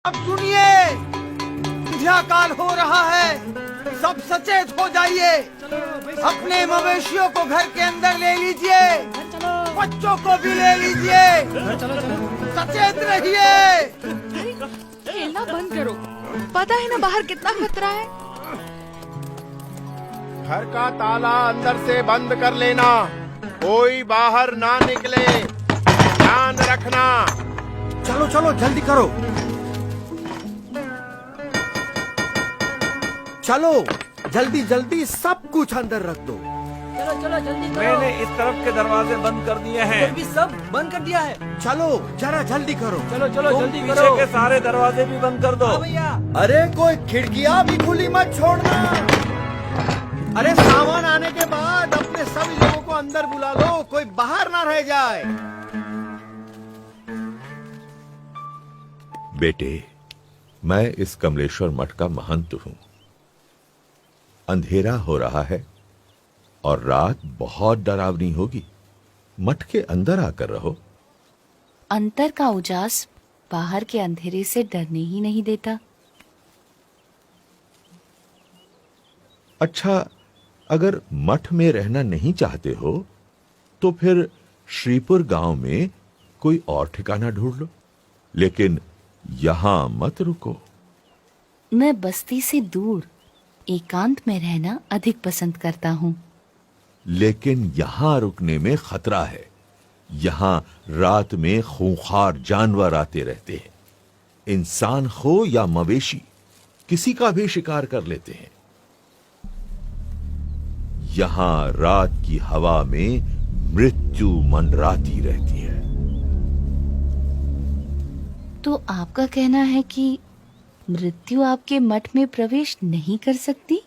अब सुनिए, संध्या काल हो रहा है, सब सचेत हो जाइए। अपने मवेशियों को घर के अंदर ले लीजिए, बच्चों को भी ले लीजिए, सचेत रहिए। खेलना बंद करो, पता है ना बाहर कितना खतरा है। घर का ताला अंदर से बंद कर लेना, कोई बाहर ना निकले, ध्यान रखना। चलो चलो जल्दी करो, चलो जल्दी जल्दी सब कुछ अंदर रख दो। चलो चलो जल्दी करो। मैंने इस तरफ के दरवाजे बंद कर दिए हैं। इधर भी सब बंद कर दिया है। चलो जरा जल्दी करो। चलो चलो तुम जल्दी पीछे करो। के सारे दरवाजे भी बंद कर दो। हाँ भैया। अरे कोई खिड़कियां भी खुली मत छोड़ना। अरे सामान आने के बाद अपने सभी लोगों को अंदर बुला लो, कोई बाहर ना रह जाए। बेटे, मैं इस कमलेश्वर मठ का महंत हूं। अंधेरा हो रहा है और रात बहुत डरावनी होगी। मठ के अंदर आकर रहो। अंतर का उजास बाहर के अंधेरे से डरने ही नहीं देता। अच्छा, अगर मठ में रहना नहीं चाहते हो तो फिर श्रीपुर गांव में कोई और ठिकाना ढूंढ लो, लेकिन यहां मत रुको। मैं बस्ती से दूर एकांत में रहना अधिक पसंद करता हूँ। लेकिन यहां रुकने में खतरा है। यहां रात में खूंखार जानवर आते रहते हैं। इंसान हो या मवेशी, किसी का भी शिकार कर लेते हैं। यहां रात की हवा में मृत्यु मंडराती रहती है। तो आपका कहना है कि मृत्यु आपके मठ में प्रवेश नहीं कर सकती?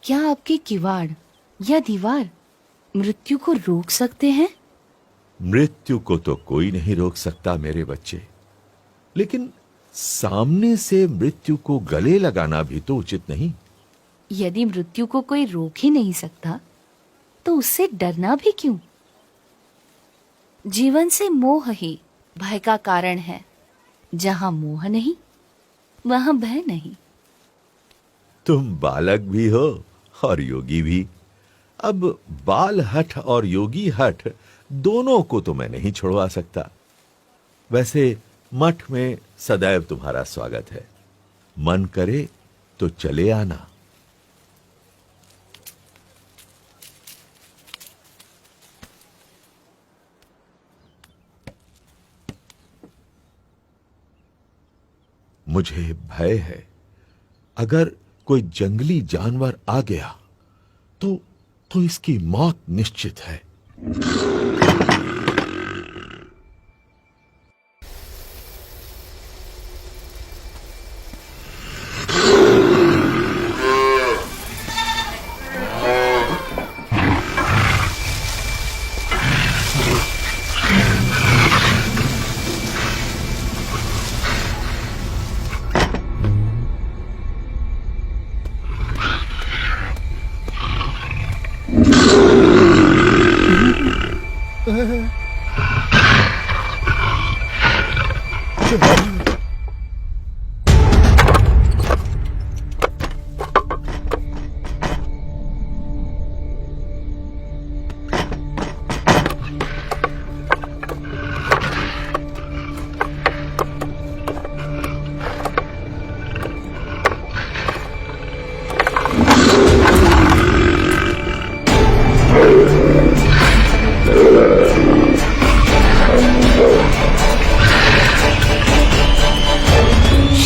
क्या आपके किवाड़ या दीवार मृत्यु को रोक सकते हैं? मृत्यु को तो कोई नहीं रोक सकता मेरे बच्चे, लेकिन सामने से मृत्यु को गले लगाना भी तो उचित नहीं। यदि मृत्यु को कोई रोक ही नहीं सकता तो उससे डरना भी क्यों? जीवन से मोह ही भय का कारण है। जहां मोह नहीं वहां भय नहीं। तुम बालक भी हो और योगी भी। अब बाल हठ और योगी हठ दोनों को तो मैं नहीं छुड़वा सकता। वैसे मठ में सदैव तुम्हारा स्वागत है। मन करे तो चले आना। मुझे भय है, अगर कोई जंगली जानवर आ गया तो इसकी मौत निश्चित है।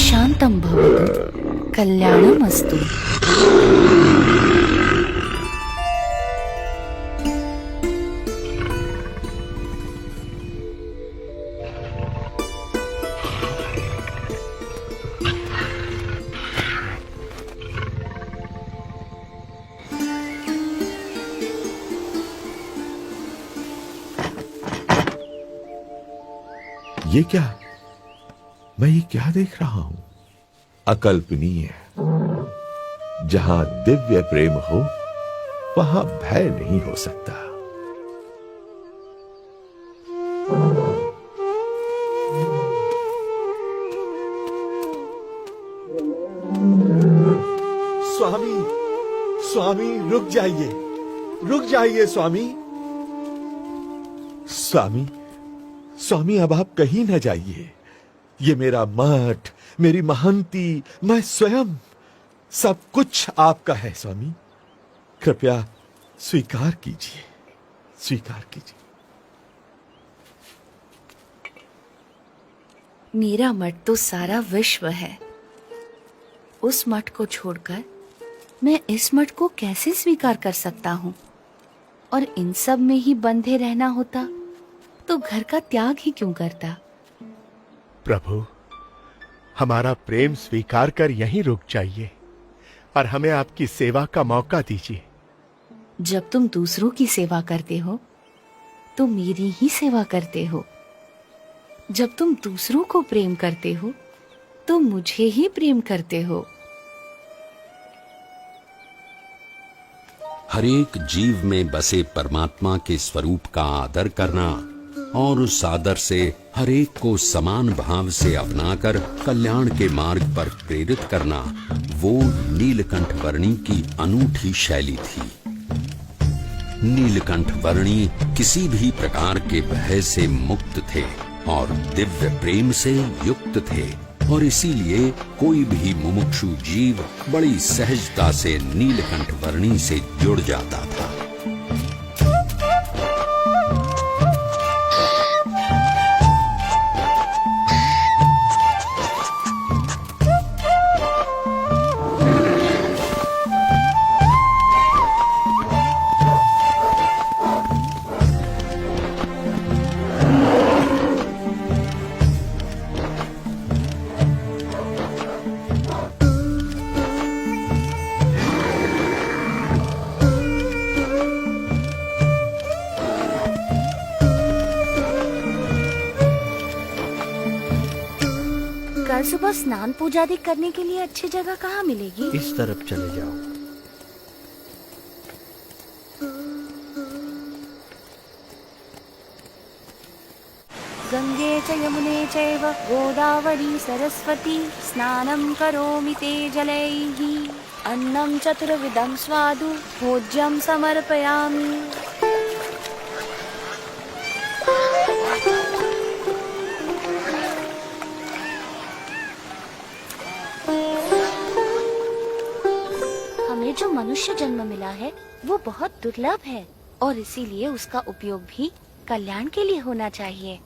शांतं भवतु, कल्याणमस्तु। ये क्या? मैं ये क्या देख रहा हूं? अकल्पनीय। जहां दिव्य प्रेम हो वहां भय नहीं हो सकता। स्वामी, स्वामी रुक जाइए स्वामी। स्वामी, स्वामी अब आप कहीं न जाइए। ये मेरा मठ, मेरी महंती, मैं स्वयं, सब कुछ आपका है स्वामी। कृपया स्वीकार कीजिए, स्वीकार कीजिए। मेरा मठ तो सारा विश्व है। उस मठ को छोड़कर मैं इस मठ को कैसे स्वीकार कर सकता हूँ? और इन सब में ही बंधे रहना होता तो घर का त्याग ही क्यों करता? प्रभु, हमारा प्रेम स्वीकार कर यहीं रुक जाइए और हमें आपकी सेवा का मौका दीजिए। जब तुम दूसरों की सेवा करते हो तो मेरी ही सेवा करते हो। जब तुम दूसरों को प्रेम करते हो तो मुझे ही प्रेम करते हो। हर एक जीव में बसे परमात्मा के स्वरूप का आदर करना और उस आदर से हर एक को समान भाव से अपनाकर कल्याण के मार्ग पर प्रेरित करना, वो नीलकंठ वर्णी की अनूठी शैली थी। नीलकंठ वर्णी किसी भी प्रकार के भय से मुक्त थे और दिव्य प्रेम से युक्त थे, और इसीलिए कोई भी मुमुक्षु जीव बड़ी सहजता से नीलकंठ वर्णी से जुड़ जाता था। कल सुबह स्नान पूजा आदि करने के लिए अच्छी जगह कहाँ मिलेगी? इस तरफ चले जाओ। गंगे च यमुने चैव गोदावरी सरस्वती स्नानं करोमि ते जलैः। अन्नं चतुर्विधं स्वादु भोज्यं समर्पयामि। हमें जो मनुष्य जन्म मिला है वो बहुत दुर्लभ है और इसीलिए उसका उपयोग भी कल्याण के लिए होना चाहिए।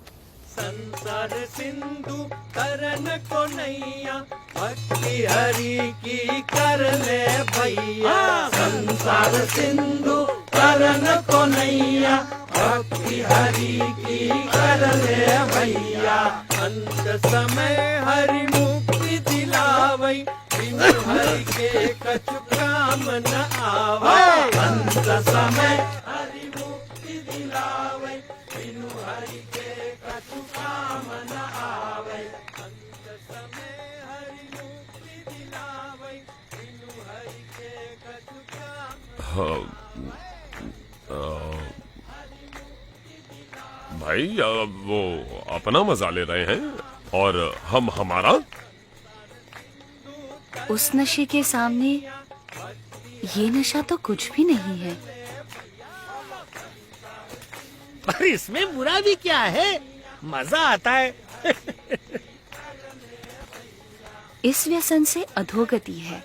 संसार सिंधु तरन को नैया, भक्ति हरि की कर ले भैया। संसार सिंधु तरन को नैया, भक्ति हरि की कर ले भैया। अंत समय हरि मुक्ति दिलावै, बिनु हरि के कछु काम न आवे। अंत समय हरि मुक्ति दिलावै, बिनु हरि के कछु काम न आवे। अंत समय हरि मुक्ति दिलावै, बिनु हरि के कछु काम। भाई वो अपना मजा ले रहे हैं और हम हमारा। उस नशे के सामने ये नशा तो कुछ भी नहीं है। पर इसमें बुरा भी क्या है, मजा आता है। इस व्यसन से अधोगति है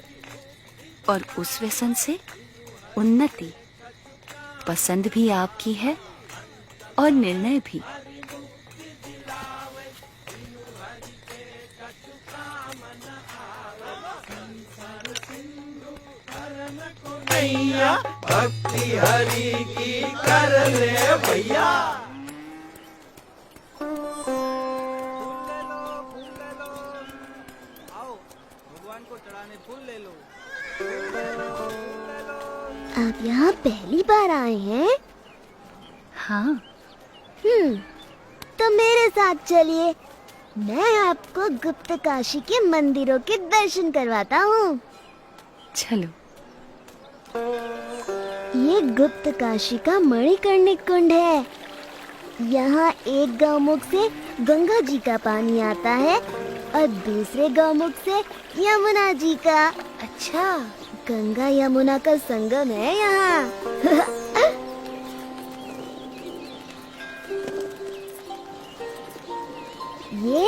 और उस व्यसन से उन्नति। पसंद भी आपकी है और निर्णय भी। भक्ति हरि की कर ले भैया। आओ भगवान को चढ़ाने फूल ले लो। आप यहाँ पहली बार आए हैं? हाँ। तो मेरे साथ चलिए, मैं आपको गुप्त काशी के मंदिरों के दर्शन करवाता हूँ। चलो। ये गुप्त काशी का मणिकर्णिक कुंड है। यहाँ एक गौमुख से गंगा जी का पानी आता है और दूसरे गौमुख से यमुना जी का। अच्छा, गंगा यमुना का संगम है यहाँ। ये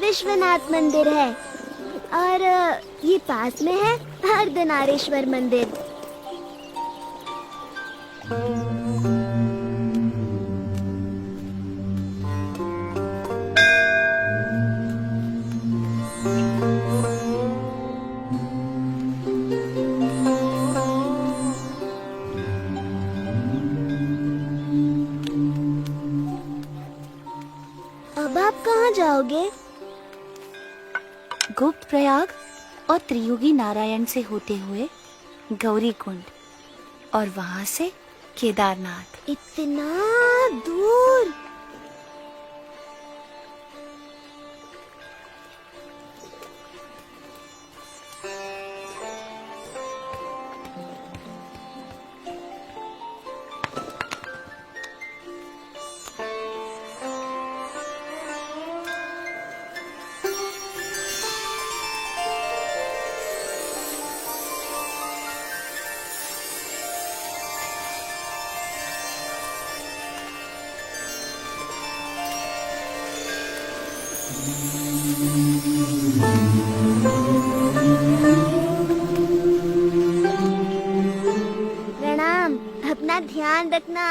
विश्वनाथ मंदिर है और ये पास में है अर्धनारीश्वर मंदिर। अब आप कहाँ जाओगे? गुप्त प्रयाग और त्रियुगी नारायण से होते हुए गौरी कुंड और वहां से केदारनाथ। इतना दूर? प्रणाम, अपना ध्यान रखना।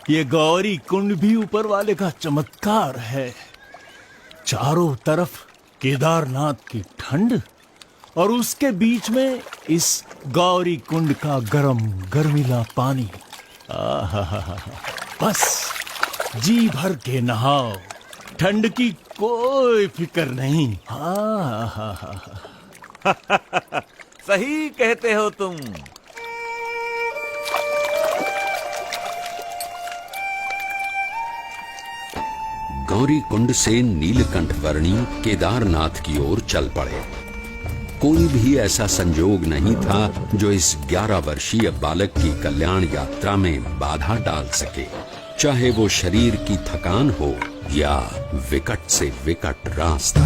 ये गौरी कुंड भी ऊपर वाले का चमत्कार है। चारों तरफ केदारनाथ की ठंड और उसके बीच में इस गौरी कुंड का गरम गर्मीला पानी। बस जी भर के नहाओ, ठंड की कोई फिक्र नहीं। सही कहते हो तुम। गौरी कुंड से नीलकंठ वर्णी केदारनाथ की ओर चल पड़े। कोई भी ऐसा संजोग नहीं था जो इस 11 वर्षीय बालक की कल्याण यात्रा में बाधा डाल सके, चाहे वो शरीर की थकान हो या विकट से विकट रास्ता।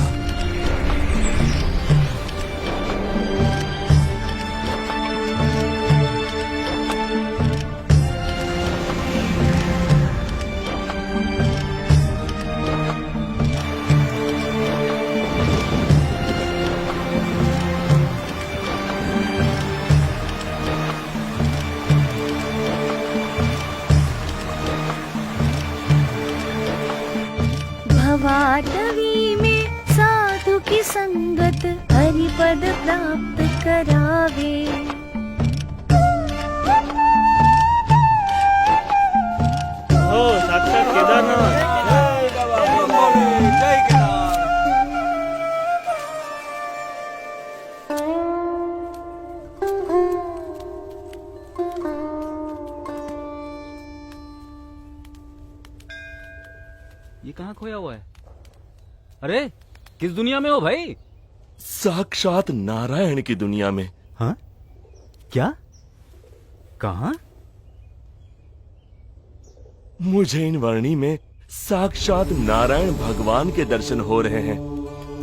भवाटवी में साधु की संगत हरिपद प्राप्त करावे। ओ साक्षात केदारनाथ। जय केदार। ये कहाँ खोया हुआ है? अरे किस दुनिया में हो भाई? साक्षात नारायण की दुनिया में। हाँ? क्या? कहाँ? मुझे इन वर्णी में साक्षात नारायण भगवान के दर्शन हो रहे हैं।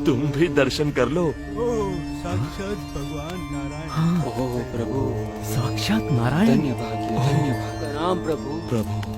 तुम भी दर्शन कर लो। साक्षात भगवान नारायण। हाँ। ओ प्रभु, साक्षात नारायण। धन्यवाद, धन्यवाद। प्रणाम प्रभु। प्रभु